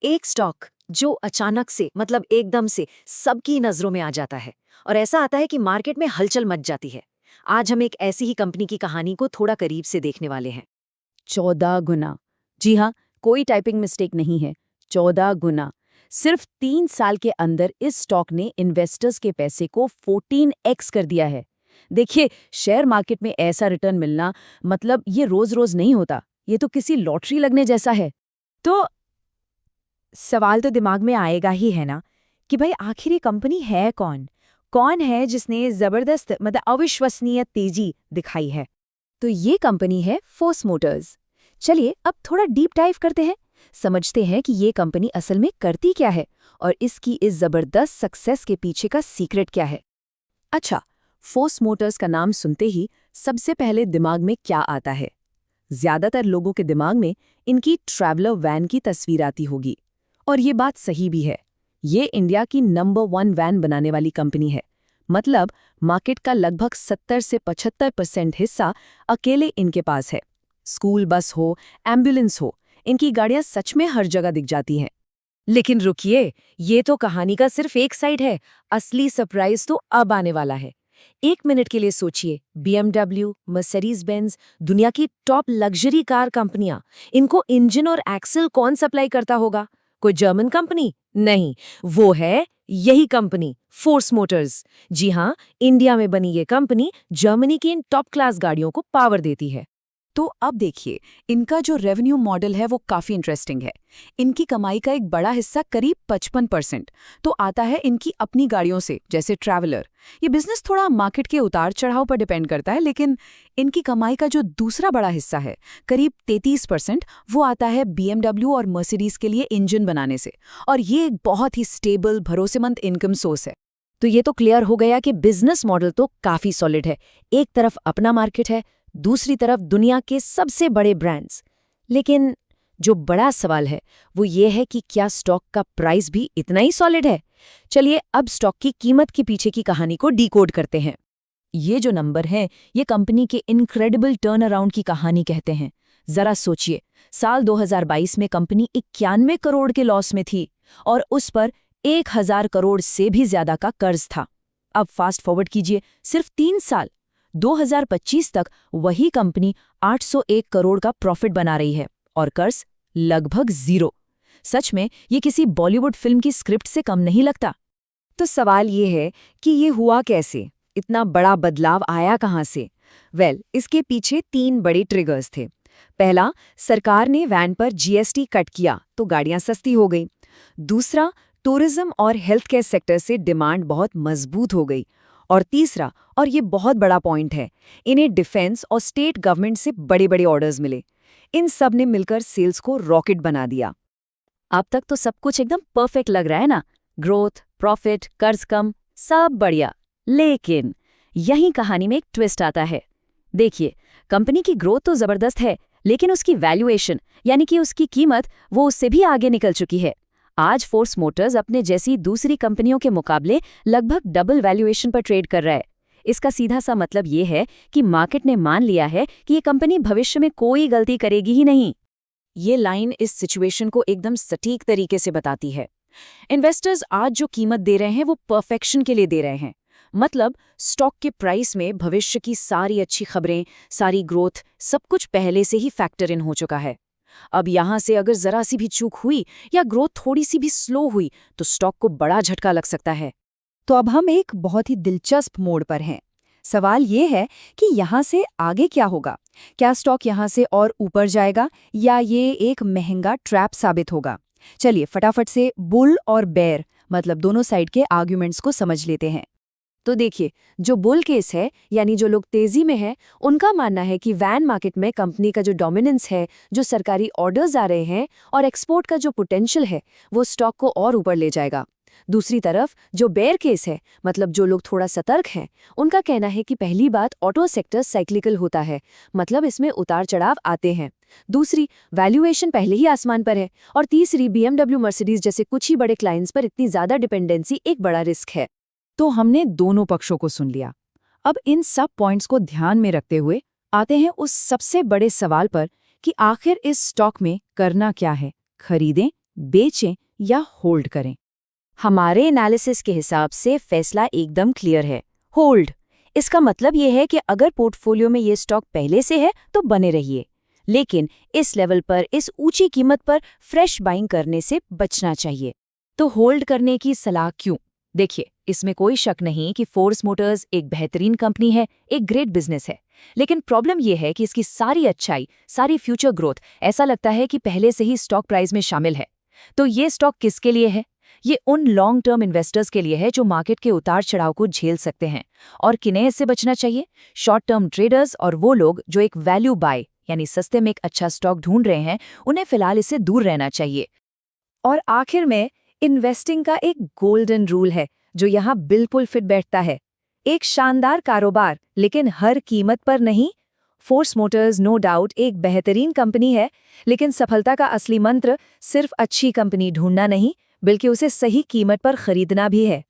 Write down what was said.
एक स्टॉक जो अचानक से मतलब एकदम से सबकी नजरों में आ जाता है और ऐसा आता है कि मार्केट में हलचल मच जाती है। आज हम एक ऐसी ही कंपनी की कहानी को थोड़ा करीब से देखने वाले हैं। 14 गुना। जी हाँ, कोई टाइपिंग मिस्टेक नहीं है। 14 गुना। सिर्फ 3 साल के अंदर इस स्टॉक ने इन्वेस्टर्स के पैसे को 14x कर दिया है। देखिए, शेयर मार्केट में ऐसा रिटर्न मिलना मतलब ये रोज रोज नहीं होता। ये तो किसी लॉटरी लगने जैसा है। तो सवाल तो दिमाग में आएगा ही है ना कि भाई आखिर ये कंपनी है कौन? कौन है जिसने जबरदस्त मतलब अविश्वसनीय तेजी दिखाई है? तो ये कंपनी है फोर्स मोटर्स। चलिए अब थोड़ा डीप डाइव करते हैं, समझते हैं कि ये कंपनी असल में करती क्या है और इसकी इस जबरदस्त सक्सेस के पीछे का सीक्रेट क्या है। अच्छा, फोर्स मोटर्स का नाम सुनते ही सबसे पहले दिमाग में क्या आता है? ज्यादातर लोगों के दिमाग में इनकी ट्रैवलर वैन की तस्वीर आती होगी। और ये बात सही भी है। ये इंडिया की नंबर 1 वैन बनाने वाली कंपनी है। मतलब मार्केट का लगभग 70 से 75% हिस्सा अकेले इनके पास है। स्कूल बस हो, एम्बुलेंस हो, इनकी गाड़ियां सच में हर जगह दिख जाती हैं। लेकिन रुकिए, ये तो कहानी का सिर्फ एक साइड है। असली सरप्राइज तो अब आने वाला है। एक मिनट के लिए सोचिए, BMW, मर्सिडीज बेंज, दुनिया की टॉप लग्जरी कार कंपनियां, इनको इंजन और एक्सल कौन सप्लाई करता होगा? कोई जर्मन कंपनी? नहीं, वो है यही कंपनी, फोर्स मोटर्स। जी हाँ, इंडिया में बनी ये कंपनी जर्मनी की इन टॉप क्लास गाड़ियों को पावर देती है। तो अब देखिए, इनका जो रेवेन्यू मॉडल है वो काफ़ी इंटरेस्टिंग है। इनकी कमाई का एक बड़ा हिस्सा करीब 55% तो आता है इनकी अपनी गाड़ियों से, जैसे ट्रैवलर। ये बिजनेस थोड़ा मार्केट के उतार चढ़ाव पर डिपेंड करता है, लेकिन इनकी कमाई का जो दूसरा बड़ा हिस्सा है, करीब 33%, वो आता है BMW और मर्सिडीज के लिए इंजन बनाने से। और ये एक बहुत ही स्टेबल, भरोसेमंद इनकम सोर्स है। तो ये तो क्लियर हो गया कि बिजनेस मॉडल तो काफी सॉलिड है। एक तरफ अपना मार्केट है, दूसरी तरफ दुनिया के सबसे बड़े ब्रांड्स। लेकिन जो बड़ा सवाल है वो ये है कि क्या स्टॉक का प्राइस भी इतना ही सॉलिड है? चलिए अब स्टॉक की कीमत के पीछे की कहानी को डिकोड करते हैं। ये जो नंबर है, ये कंपनी के इनक्रेडिबल टर्न अराउंड की कहानी कहते हैं। जरा सोचिए, साल 2022 में कंपनी 91 करोड़ के लॉस में थी और उस पर 1000 करोड़ से भी ज्यादा का कर्ज था। अब फास्ट फॉरवर्ड कीजिए सिर्फ 3 साल, 2025 तक वही कंपनी 801 करोड़ का प्रॉफिट बना रही है और कर्ज लगभग 0। सच में ये किसी बॉलीवुड फिल्म की स्क्रिप्ट से कम नहीं लगता। तो सवाल ये है कि ये हुआ कैसे? इतना बड़ा बदलाव आया कहाँ से? इसके पीछे 3 बड़े ट्रिगर्स थे। पहला, सरकार ने वैन पर GST कट किया तो गाड़ियां सस्ती हो गई। दूसरा, टूरिज्म और हेल्थ केयर सेक्टर से डिमांड बहुत मजबूत हो गई। और तीसरा, और ये बहुत बड़ा पॉइंट है, इन्हें डिफेंस और स्टेट गवर्नमेंट से बड़े बड़े ऑर्डर्स मिले। इन सब ने मिलकर सेल्स को रॉकेट बना दिया। अब तक तो सब कुछ एकदम परफेक्ट लग रहा है ना? ग्रोथ, प्रॉफिट, कर्ज कम, सब बढ़िया। लेकिन यही कहानी में एक ट्विस्ट आता है। देखिए, कंपनी की ग्रोथ तो जबरदस्त है, लेकिन उसकी वैल्यूएशन यानी कि उसकी कीमत वो उससे भी आगे निकल चुकी है। आज फोर्स मोटर्स अपने जैसी दूसरी कंपनियों के मुकाबले लगभग डबल वैल्यूएशन पर ट्रेड कर रहा है। इसका सीधा सा मतलब ये है कि मार्केट ने मान लिया है कि ये कंपनी भविष्य में कोई गलती करेगी ही नहीं। ये लाइन इस सिचुएशन को एकदम सटीक तरीके से बताती है। इन्वेस्टर्स आज जो कीमत दे रहे हैं वो परफेक्शन के लिए दे रहे हैं। मतलब स्टॉक के प्राइस में भविष्य की सारी अच्छी खबरें, सारी ग्रोथ, सब कुछ पहले से ही फैक्टर इन हो चुका है। अब यहां से अगर जरा सी भी चूक हुई या ग्रोथ थोड़ी सी भी स्लो हुई तो स्टॉक को बड़ा झटका लग सकता है। तो अब हम एक बहुत ही दिलचस्प मोड़ पर हैं। सवाल ये है कि यहाँ से आगे क्या होगा? क्या स्टॉक यहाँ से और ऊपर जाएगा या ये एक महंगा ट्रैप साबित होगा? चलिए फटाफट से बुल और बेयर मतलब दोनों साइड के आर्ग्यूमेंट्स को समझ लेते हैं। तो देखिए, जो बुल केस है यानी जो लोग तेजी में हैं, उनका मानना है कि वैन मार्केट में कंपनी का जो डोमिनेंस है, जो सरकारी ऑर्डर्स आ रहे हैं और एक्सपोर्ट का जो पोटेंशियल है, वो स्टॉक को और ऊपर ले जाएगा। दूसरी तरफ जो बेयर केस है, मतलब जो लोग थोड़ा सतर्क हैं, उनका कहना है कि पहली बात, ऑटो सेक्टर साइक्लिकल होता है, मतलब इसमें उतार चढ़ाव आते हैं। दूसरी, वैल्यूएशन पहले ही आसमान पर है। और तीसरी, BMW, मर्सिडीज जैसे कुछ ही बड़े क्लाइंट्स पर इतनी ज्यादा डिपेंडेंसी एक बड़ा रिस्क है। तो हमने दोनों पक्षों को सुन लिया। अब इन सब पॉइंट्स को ध्यान में रखते हुए आते हैं उस सबसे बड़े सवाल पर कि आखिर इस स्टॉक में करना क्या है, खरीदें, बेचें या होल्ड करें? हमारे एनालिसिस के हिसाब से फैसला एकदम क्लियर है, होल्ड। इसका मतलब ये है कि अगर पोर्टफोलियो में ये स्टॉक पहले से है तो बने रहिए, लेकिन इस लेवल पर, इस ऊंची कीमत पर फ्रेश बाइंग करने से बचना चाहिए। तो होल्ड करने की सलाह क्यों? देखिए, इसमें कोई शक नहीं कि फोर्स मोटर्स एक बेहतरीन कंपनी है, एक ग्रेट बिजनेस है। लेकिन प्रॉब्लम यह है कि इसकी सारी अच्छाई, सारी फ्यूचर ग्रोथ ऐसा लगता है कि पहले से ही स्टॉक प्राइस में शामिल है। तो ये स्टॉक किसके लिए है? ये उन लॉन्ग टर्म इन्वेस्टर्स के लिए है जो मार्केट के उतार चढ़ाव को झेल सकते हैं। और किन्हें इससे बचना चाहिए? शॉर्ट टर्म ट्रेडर्स और वो लोग जो एक वैल्यू बाय यानी सस्ते में एक अच्छा स्टॉक ढूंढ रहे हैं, उन्हें फिलहाल इससे दूर रहना चाहिए। और आखिर में इन्वेस्टिंग का एक गोल्डन रूल है जो यहाँ बिल्कुल फिट बैठता है। एक शानदार कारोबार, लेकिन हर कीमत पर नहीं। फोर्स मोटर्स नो डाउट एक बेहतरीन कंपनी है, लेकिन सफलता का असली मंत्र सिर्फ अच्छी कंपनी ढूंढना नहीं, बल्कि उसे सही कीमत पर खरीदना भी है।